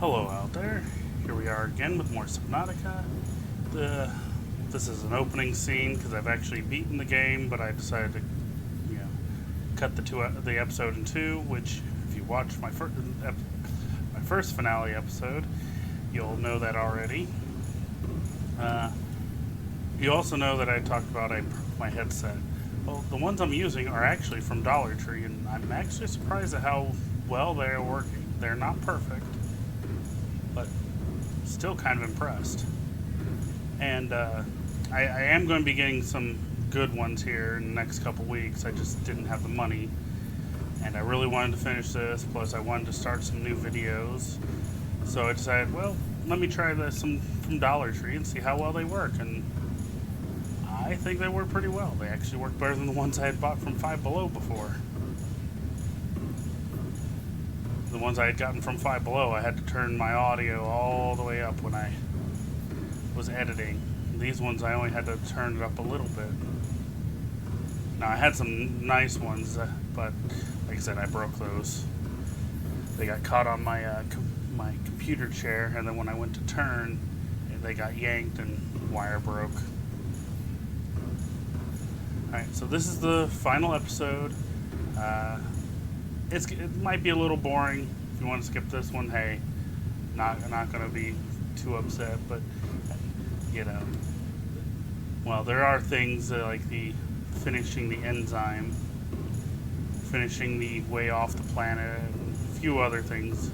Hello out there. Here we are again with more Subnautica. This is an opening scene because I've actually beaten the game, but I decided to, cut the episode in two. Which, if you watch my first finale episode, you'll know that already. You also know that I talked about my headset. Well, the ones I'm using are actually from Dollar Tree, and I'm actually surprised at how well they're working. They're not perfect, but still kind of impressed. And I am going to be getting some good ones here in the next couple weeks. I just didn't have the money, and I really wanted to finish this, plus I wanted to start some new videos. So I decided, well, let me try some from Dollar Tree and see how well they work. And I think they work pretty well. They actually work better than the ones I had bought from Five Below before. The ones I had gotten from Five Below, I had to turn my audio all the way up when I was editing. These ones, I only had to turn it up a little bit. Now, I had some nice ones, but like I said, I broke those. They got caught on my my computer chair, and then when I went to turn, they got yanked and wire broke. Alright, so this is the final episode. It might be a little boring. If you want to skip this one, hey, not going to be too upset, but well, there are things like the finishing the enzyme, finishing the way off the planet, and a few other things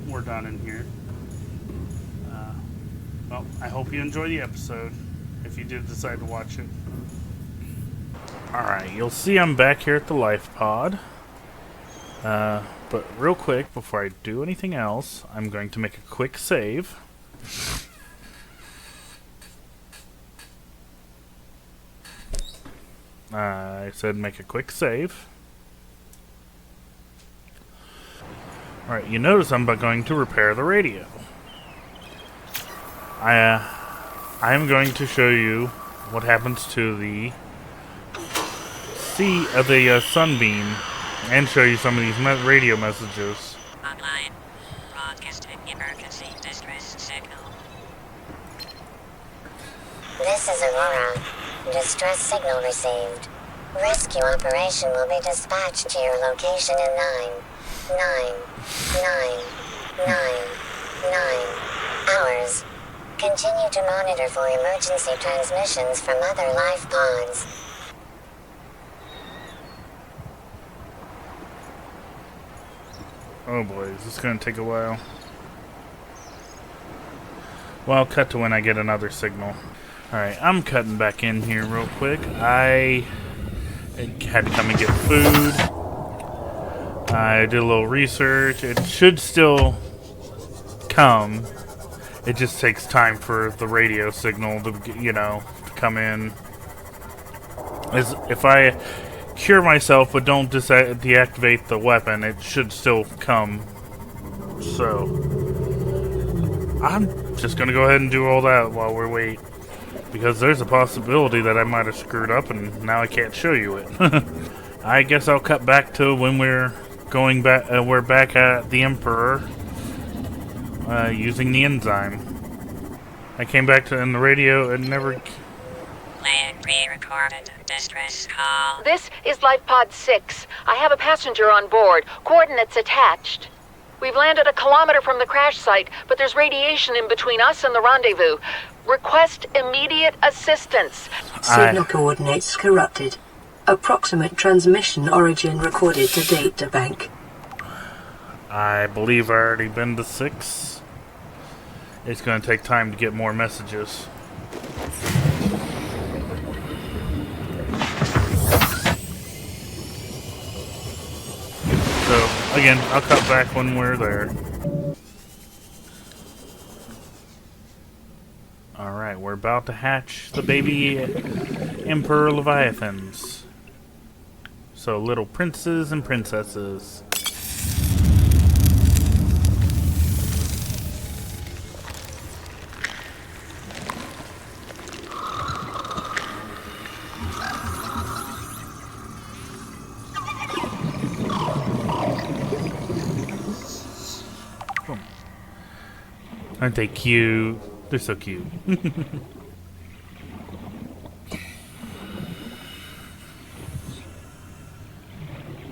were done in here. Well, I hope you enjoy the episode, if you did decide to watch it. Alright, you'll see I'm back here at the life pod. But real quick, before I do anything else, I'm going to make a quick save. I said make a quick save. Alright, you notice I'm going to repair the radio. I'm going to show you what happens to the sunbeam and show you some of these radio messages. Online. Broadcasting emergency distress signal. This is Aurora. Distress signal received. Rescue operation will be dispatched to your location in 9 hours. Continue to monitor for emergency transmissions from other life pods. Oh boy, is this going to take a while? Well, cut to when I get another signal. Alright, I'm cutting back in here real quick. I had to come and get food. I did a little research. It should still come. It just takes time for the radio signal to, to come in. If I cure myself but don't deactivate the weapon, it should still come. So I'm just gonna go ahead and do all that while we wait, because there's a possibility that I might have screwed up and now I can't show you it. I guess I'll cut back to when we're going back. We're back at the Emperor using the enzyme. I came back to in the radio and never. Land pre-recorded distress call. This is Life Pod 6. I have a passenger on board. Coordinates attached. We've landed a kilometer from the crash site, but there's radiation in between us and the rendezvous. Request immediate assistance. Signal coordinates corrupted. Approximate transmission origin recorded to data bank. I believe I've already been to 6. It's going to take time to get more messages. So, again, I'll cut back when we're there. Alright, we're about to hatch the baby Emperor Leviathans. So, little princes and princesses. Aren't they cute? They're so cute.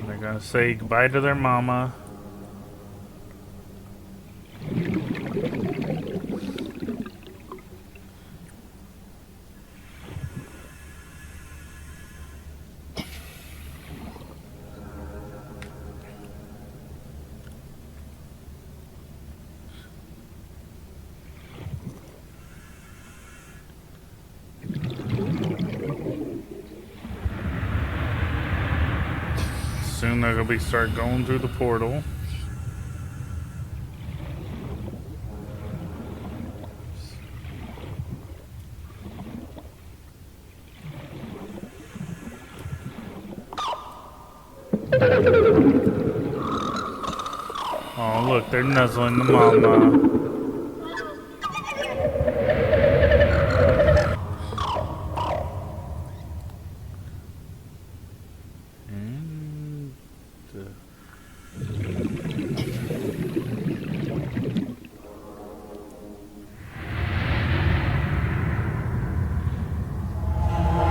They're gonna say goodbye to their mama. Soon they're gonna start going through the portal. Oh, look, they're nuzzling the mama.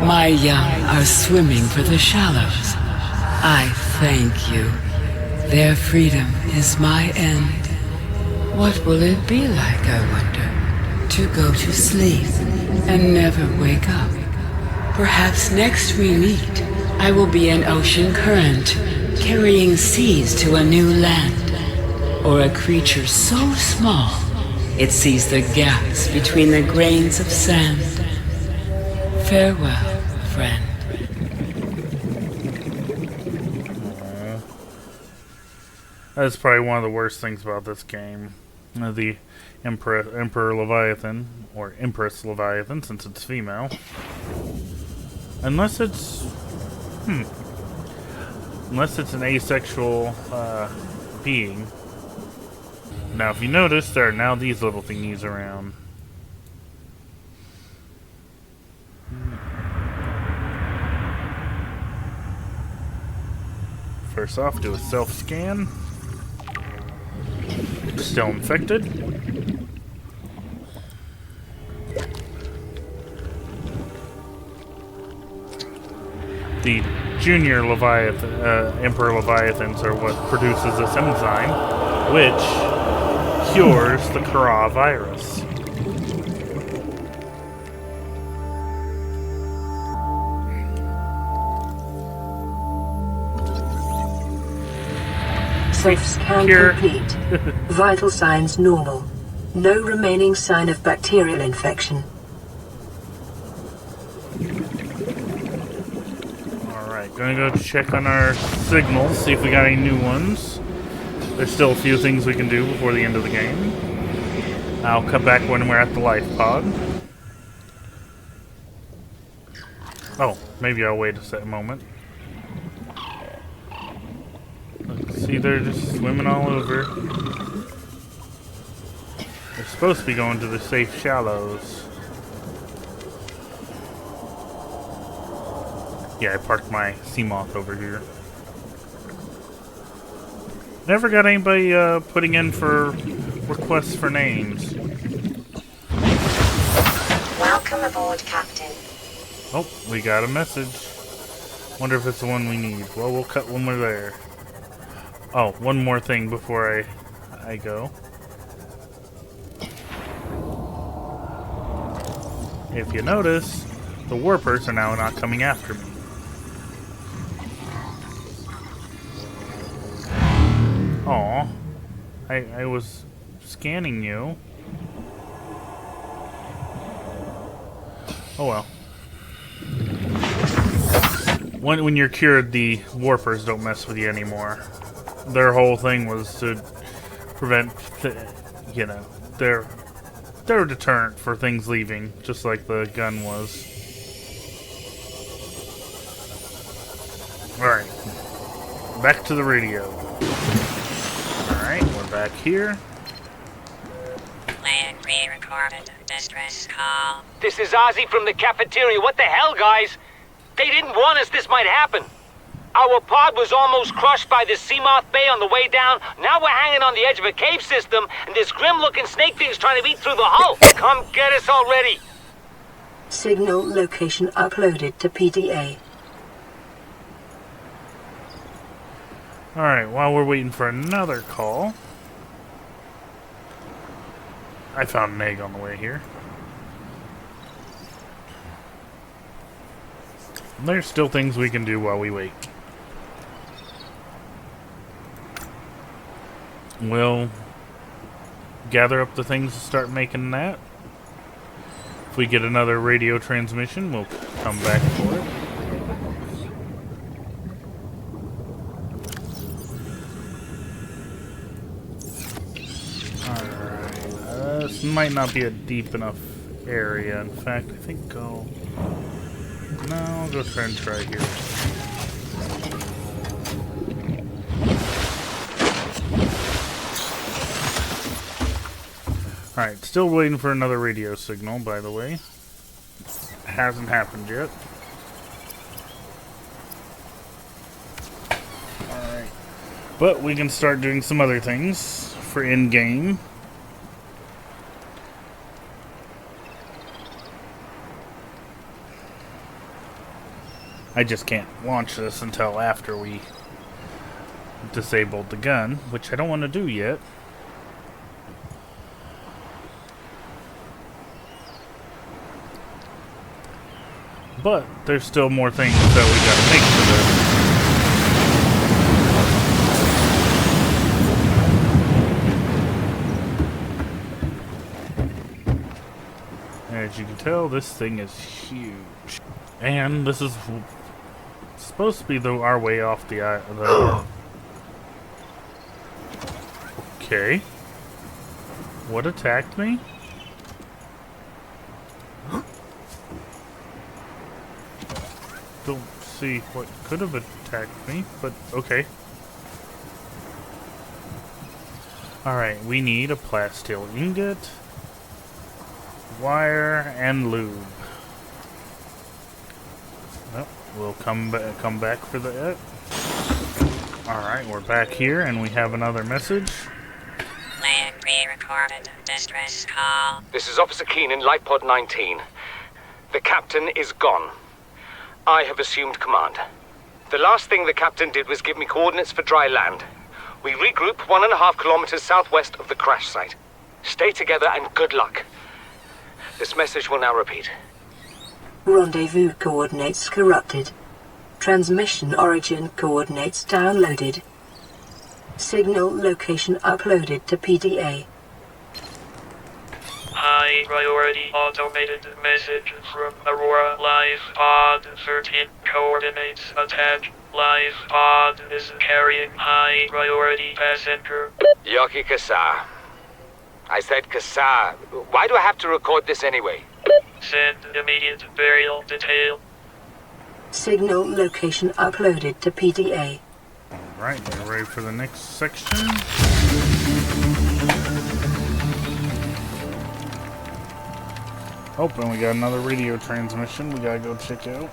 My young are swimming for the shallows. I thank you. Their freedom is my end. What will it be like, I wonder, to go to sleep and never wake up? Perhaps next we meet, I will be an ocean current, carrying seas to a new land. Or a creature so small, it sees the gaps between the grains of sand. Farewell, friend. That's probably one of the worst things about this game. The Emperor Leviathan, or Empress Leviathan, since it's female. Unless it's... Unless it's an asexual being. Now, if you notice, there are now these little thingies around. First off, do a self-scan. Still infected. The junior Leviathan, Emperor Leviathans are what produces this enzyme, which cures the Kara virus. Safe scan complete. Vital signs normal. No remaining sign of bacterial infection. Alright, gonna go check on our signals, see if we got any new ones. There's still a few things we can do before the end of the game. I'll come back when we're at the life pod. Oh, maybe I'll wait a moment. See, they're just swimming all over. They're supposed to be going to the safe shallows. Yeah, I parked my Seamoth over here. Never got anybody putting in for requests for names. Welcome aboard, Captain. Oh, we got a message. Wonder if it's the one we need. Well, we'll cut when we're there. Oh, one more thing before I go. If you notice, the warpers are now not coming after me. Aw, I was scanning you. Oh well. When you're cured, the warpers don't mess with you anymore. Their whole thing was to prevent, you know, they're a deterrent for things leaving, just like the gun was. Alright, back to the radio. Alright, we're back here. Plan pre-recorded distress call. This is Ozzy from the cafeteria. What the hell, guys? They didn't warn us this might happen. Our pod was almost crushed by the Seamoth Bay on the way down. Now we're hanging on the edge of a cave system, and this grim-looking snake thing's trying to eat through the hull. Come get us already. Signal location uploaded to PDA. Alright, while we're waiting for another call, I found an egg on the way here. There's still things we can do while we wait. We'll gather up the things to start making that. If we get another radio transmission, we'll come back for it. Alright, this might not be a deep enough area. In fact, I think I'll go try here. Alright, still waiting for another radio signal, by the way. Hasn't happened yet. Alright. But we can start doing some other things for in-game. I just can't launch this until after we disabled the gun, which I don't want to do yet. But there's still more things that we gotta make for this. As you can tell, this thing is huge. And this is supposed to be our way off the Okay. What attacked me? Don't see what could have attacked me, but okay. Alright, we need a plasteel ingot, wire, and lube. Well, we'll come back for that. Alright, we're back here, and we have another message. Land pre-recorded distress call. This is Officer Keenan, Light Pod 19. The captain is gone. I have assumed command. The last thing the captain did was give me coordinates for dry land. We regroup 1.5 kilometers southwest of the crash site. Stay together and good luck. This message will now repeat. Rendezvous coordinates corrupted. Transmission origin coordinates downloaded. Signal location uploaded to PDA. High priority automated message from Aurora Live Pod 13 coordinates attached. Live Pod is carrying high priority passenger. Yoki Kasa. I said Kasa. Why do I have to record this anyway? Send immediate burial detail. Signal location uploaded to PDA. Alright, we're ready for the next section. Oh, and we got another radio transmission we gotta go check out.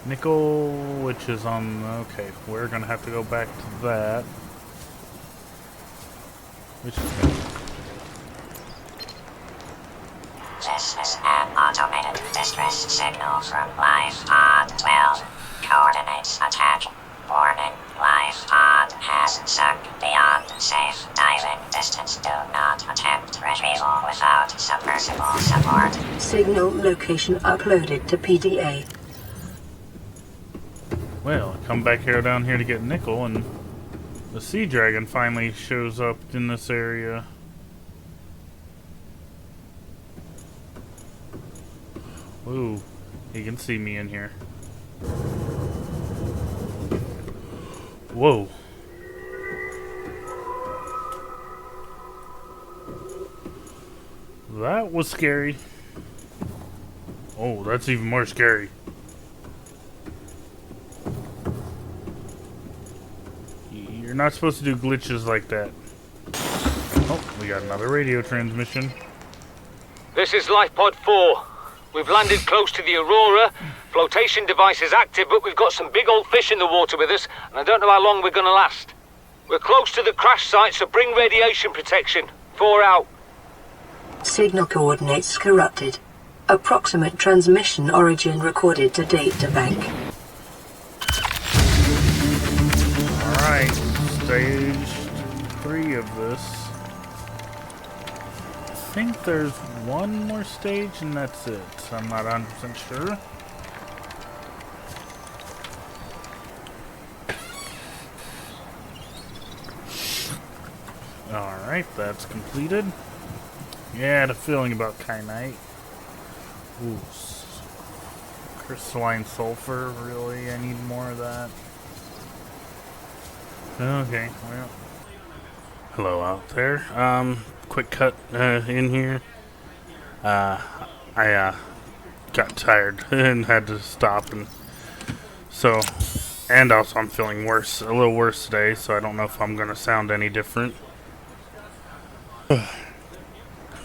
Nickel, which is on... Okay, we're gonna have to go back to that. Which is good. This is an automated distress signal from Live Pod 12. Coordinates attached. Warning, Live Pod has sunk beyond safe diving distance. Do not attempt retrieval without submersible support. Signal location uploaded to PDA. Well, I come back here down here to get nickel, and the sea dragon finally shows up in this area. Ooh, he can see me in here. Whoa. That was scary. Oh, that's even more scary. You're not supposed to do glitches like that. Oh, we got another radio transmission. This is Lifepod 4. We've landed close to the Aurora. Flotation device is active, but we've got some big old fish in the water with us, and I don't know how long we're gonna last. We're close to the crash site, so bring radiation protection. 4 out. Signal coordinates corrupted. Approximate transmission origin recorded to data bank. Alright, stage 3 of this. I think there's one more stage and that's it. I'm not 100% sure. Alright, that's completed. Yeah, I had a feeling about kyanite. Ooh, crystalline sulfur, really? I need more of that. Okay, well. Hello out there. Quick cut in here. I got tired and had to stop, and so, and also I'm feeling worse, a little worse today, so I don't know if I'm gonna sound any different.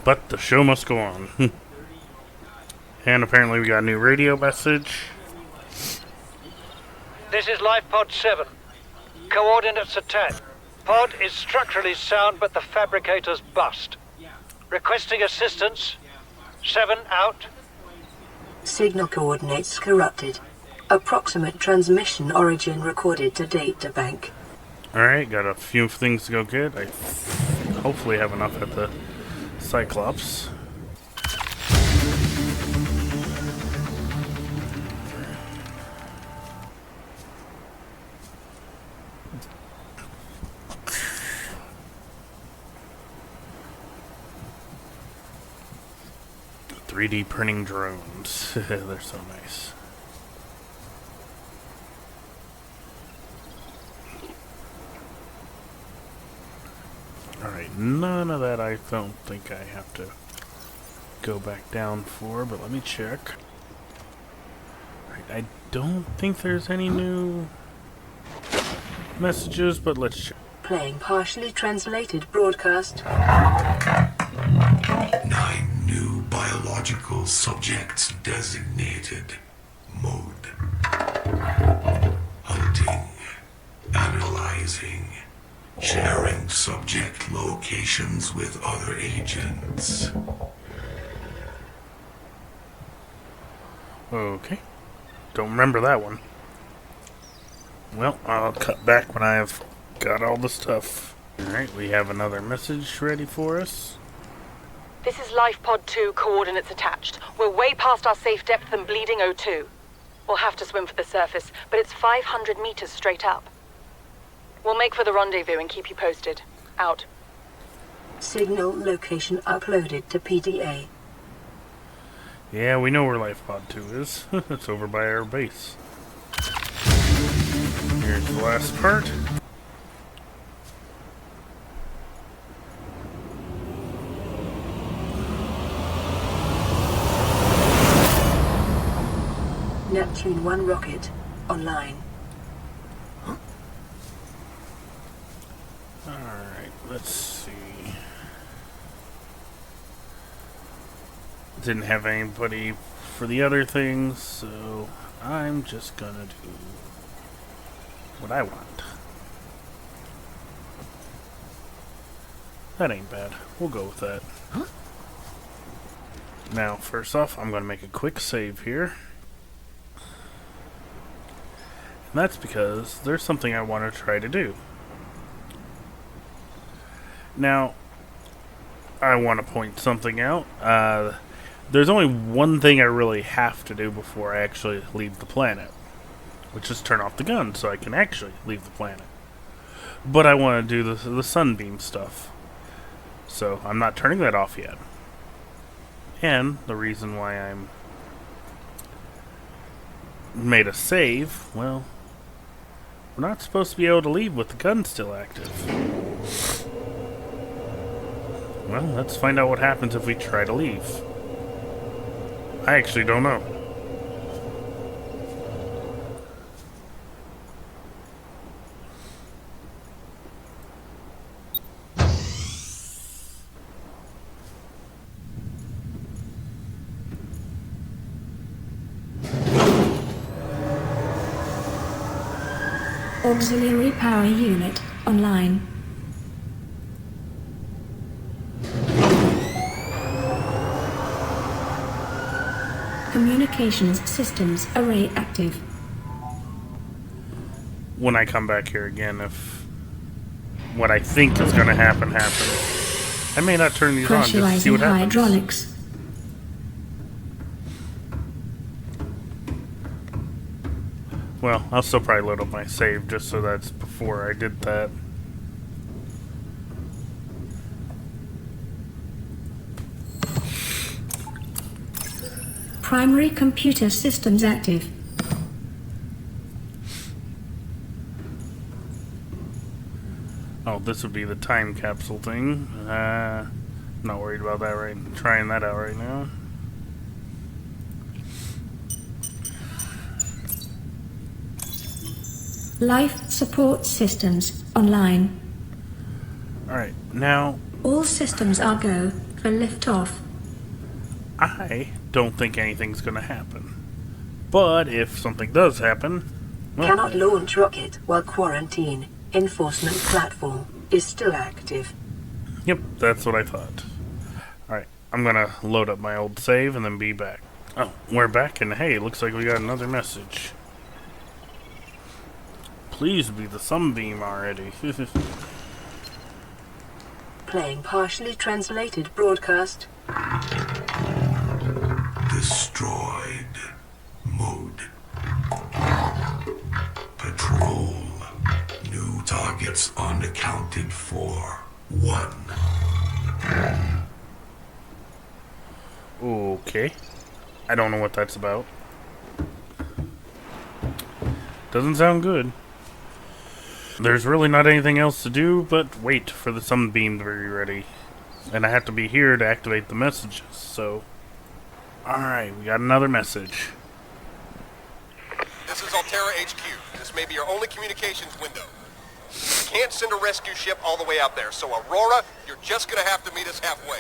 But the show must go on. And apparently we got a new radio message. This is Lifepod 7. Coordinates attack. Pod is structurally sound, but the fabricator's bust. Requesting assistance. 7 out. Signal coordinates corrupted. Approximate transmission origin recorded to data bank. Alright, got a few things to go get. I hopefully have enough at the Cyclops. .3D printing drones. They're so nice. Alright, none of that I don't think I have to go back down for, but let me check. Alright, I don't think there's any new messages, but let's check. Playing partially translated broadcast. 9 new biological subjects designated. Mode. Hunting. Analyzing. Sharing subject locations with other agents. Okay. Don't remember that one. Well, I'll cut back when I have got all the stuff. Alright, we have another message ready for us. This is Lifepod 2, coordinates attached. We're way past our safe depth and bleeding O2. We'll have to swim for the surface, but it's 500 meters straight up. We'll make for the rendezvous and keep you posted. Out. Signal location uploaded to PDA. Yeah, we know where Lifepod 2 is. It's over by our base. Here's the last part. Neptune 1 rocket online. Alright, let's see. Didn't have anybody for the other things, so I'm just gonna do what I want. That ain't bad. We'll go with that. Now, first off, I'm gonna make a quick save here. And that's because there's something I want to try to do. Now, I want to point something out. There's only one thing I really have to do before I actually leave the planet, which is turn off the gun so I can actually leave the planet. But I want to do the sunbeam stuff, so I'm not turning that off yet. And the reason why I'm made a save, well, We're not supposed to be able to leave with the gun still active. Well, let's find out what happens if we try to leave. I actually don't know. Auxiliary power unit online. Communications systems array active. When I come back here again, if what I think is going to happen happens, I may not turn these on just to see Pressurizing what happens. hydraulics. Well, I'll still probably load up my save just so that's before I did that. Primary computer systems active. Oh, this would be the time capsule thing. Not worried about that right. Trying that out right now. Life support systems online. Alright, now All systems are go for liftoff. I don't think anything's gonna happen. But if something does happen, well, Cannot launch rocket while quarantine. Enforcement platform is still active. yep, that's what I thought. Alright, I'm gonna load up my old save and then be back. Oh, we're back, and hey, looks like we got another message. Please be the sunbeam already. Playing partially translated broadcast. Destroyed. Mode. Patrol. New targets unaccounted for. 1. Okay. I don't know what that's about. Doesn't sound good. There's really not anything else to do but wait for the sunbeam to be ready. And I have to be here to activate the messages, so... Alright, we got another message. This is Altera HQ. This may be your only communications window. We can't send a rescue ship all the way out there, so Aurora, you're just gonna have to meet us halfway.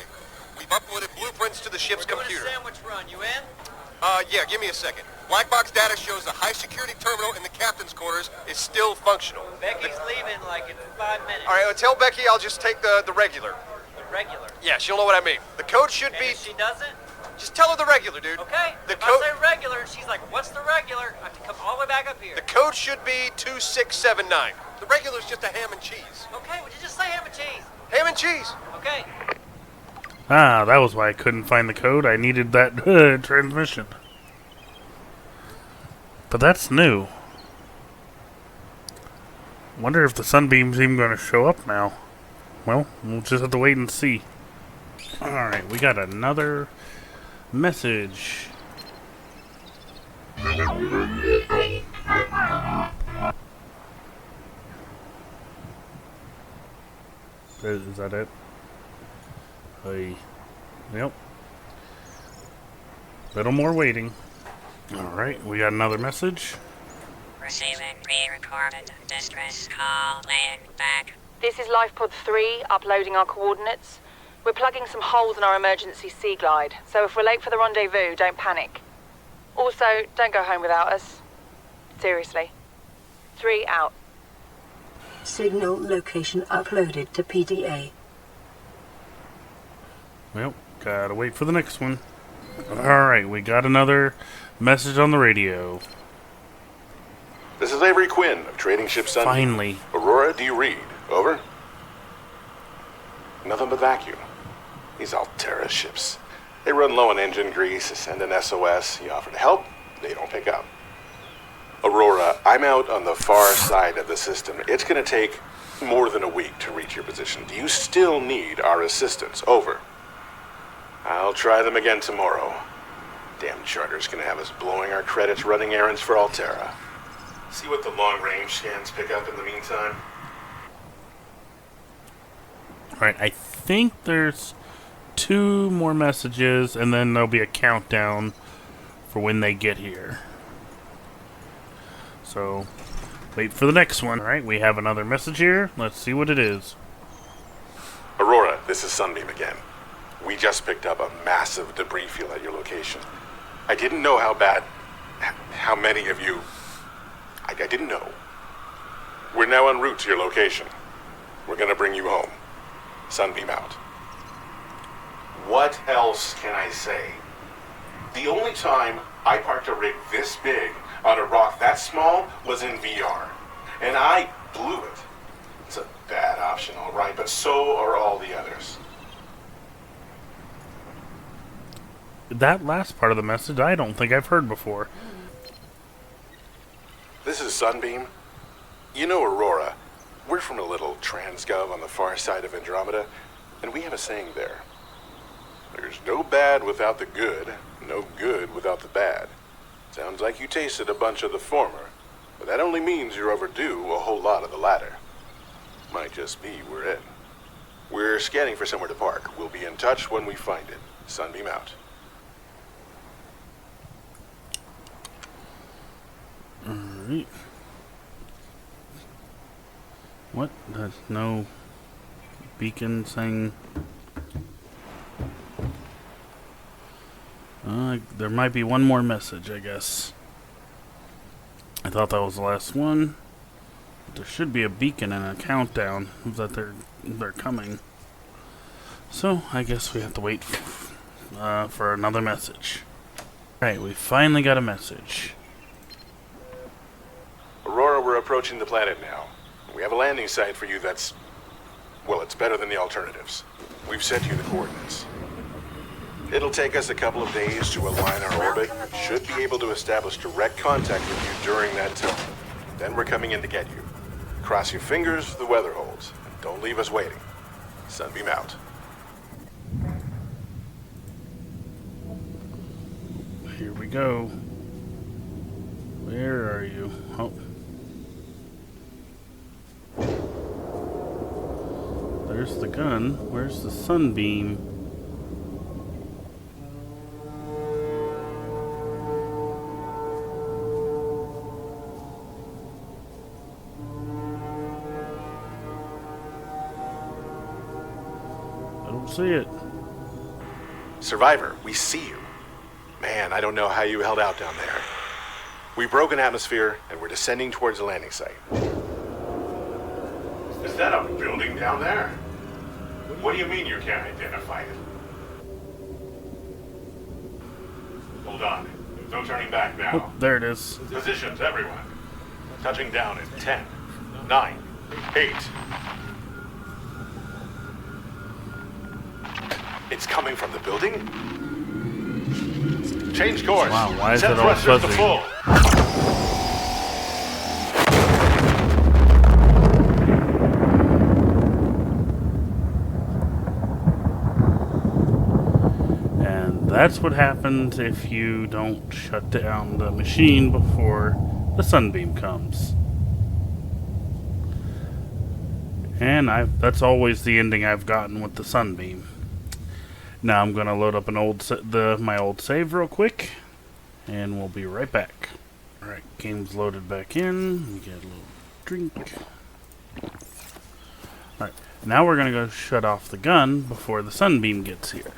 We've uploaded blueprints to the ship's computer. Sandwich run, you in? Yeah, give me a second. Black box data shows the high-security terminal in the captain's quarters is still functional. Becky's leaving like in 5 minutes. All right, tell Becky I'll just take the regular. The regular. Yeah, she'll know what I mean. The code should And be... if she doesn't? Just tell her the regular, dude. Okay. The If code... I say regular, and she's like, what's the regular? I have to come all the way back up here. The code should be 2679. The regular's just a ham and cheese. Okay, would you just say ham and cheese? Ham and cheese. Okay. Ah, that was why I couldn't find the code. I needed that transmission. But that's new. Wonder if the sunbeam's even going to show up now. Well, we'll just have to wait and see. Alright, we got another message. Is that it? Hey. Yep. Little more waiting. Alright, we got another message. Receiving pre-recorded distress call laying back. This is LifePod 3, uploading our coordinates. We're plugging some holes in our emergency sea glide, so if we're late for the rendezvous, don't panic. Also, don't go home without us. Seriously. 3 out. Signal location uploaded to PDA. Well, gotta wait for the next one. Alright, we got another message on the radio. This is Avery Quinn of Trading Ship Sunbeam. Finally. Aurora, do you read? Over. Nothing but vacuum. These Altera ships. They run low on engine grease, send an SOS, you offer to help, they don't pick up. Aurora, I'm out on the far side of the system. It's gonna take more than a week to reach your position. Do you still need our assistance? Over. I'll try them again tomorrow. Damn charter's gonna have us blowing our credits running errands for Altera. See what the long-range scans pick up in the meantime. Alright, I think there's 2 more messages, and then there'll be a countdown for when they get here. So, wait for the next one. Alright, we have another message here. Let's see what it is. Aurora, this is Sunbeam again. We just picked up a massive debris field at your location. I didn't know how many of you... I didn't know. We're now en route to your location. We're gonna bring you home. Sunbeam out. What else can I say? The only time I parked a rig this big on a rock that small was in VR. And I blew it. It's a bad option, all right, but so are all the others. That last part of the message I don't think I've heard before. This is Sunbeam. You know Aurora. We're from a little transgov on the far side of Andromeda, and we have a saying there. There's no bad without the good, no good without the bad. Sounds like you tasted a bunch of the former, but that only means you're overdue a whole lot of the latter. Might just be we're in. We're scanning for somewhere to park. We'll be in touch when we find it. Sunbeam out. Alright. What? There's no beacon saying... there might be one more message, I guess. I thought that was the last one. But there should be a beacon and a countdown that they're coming. So, I guess we have to wait for another message. Alright, we finally got a message. Aurora, we're approaching the planet now. We have a landing site for you that's... well, it's better than the alternatives. We've sent you the coordinates. It'll take us a couple of days to align our orbit. Should be able to establish direct contact with you during that time. Then we're coming in to get you. Cross your fingers the weather holds. And don't leave us waiting. Sunbeam out. Here we go. Where are you? Oh. There's the gun. Where's the sunbeam? I don't see it. Survivor, we see you. Man, I don't know how you held out down there. We broke an atmosphere, and we're descending towards the landing site. Is that a building down there? What do you mean you can't identify it? Hold on. No turning back now. Oh, there it is. Positions, everyone. Touching down in 10, 9, 8. It's coming from the building? Change course. Wow, why is Set it all thrusters to fuzzy? full. And that's what happens if you don't shut down the machine before the sunbeam comes. And that's always the ending I've gotten with the sunbeam. Now I'm gonna load up my old save real quick, and we'll be right back. Alright, game's loaded back in. We get a little drink. Alright, now we're gonna go shut off the gun before the sunbeam gets here.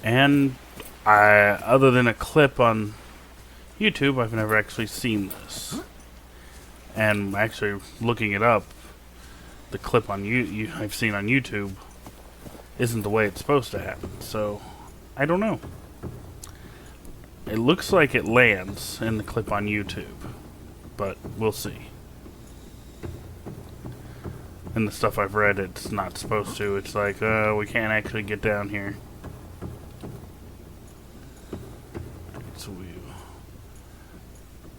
And other than a clip on YouTube, I've never actually seen this. And actually looking it up, the clip on I've seen on YouTube isn't the way it's supposed to happen. So I don't know. It looks like it lands in the clip on YouTube, but we'll see. And the stuff I've read, it's not supposed to. It's like, we can't actually get down here. So we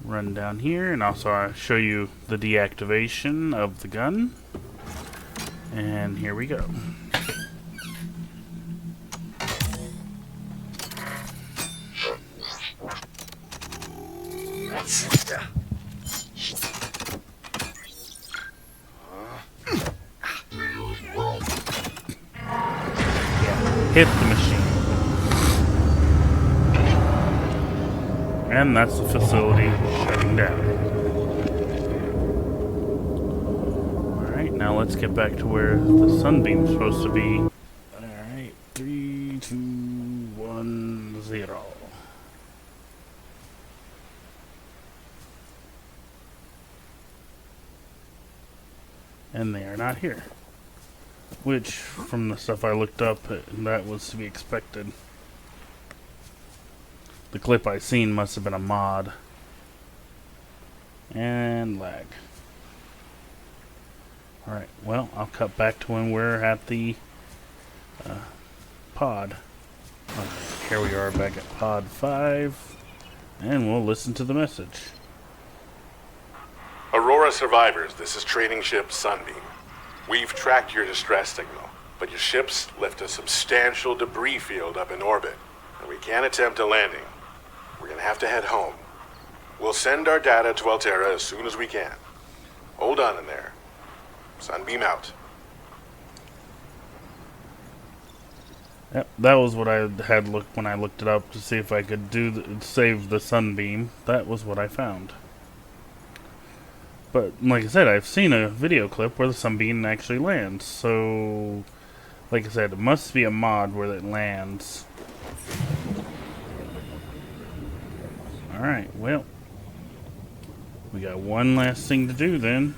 run down here, and also I'll show you the deactivation of the gun. And here we go. Hit the machine. And that's the facility shutting down. Alright, now let's get back to where the sunbeam's supposed to be. Alright, 3, 2, 1, 0. And they are not here. Which, from the stuff I looked up, that was to be expected. The clip I seen must have been a mod. And lag. Alright, well, I'll cut back to when we're at the pod. Okay, here we are back at pod 5. And we'll listen to the message. Aurora survivors, this is training ship Sunbeam. We've tracked your distress signal, but your ship's left a substantial debris field up in orbit, and we can't attempt a landing. We're gonna have to head home. We'll send our data to Alterra as soon as we can. Hold on in there. Sunbeam out. Yep, that was what I had looked when I looked it up to see if I could save the sunbeam. That was what I found. But like I said, I've seen a video clip where the sunbeam actually lands. So, like I said, it must be a mod where it lands. Alright, well, we got one last thing to do then.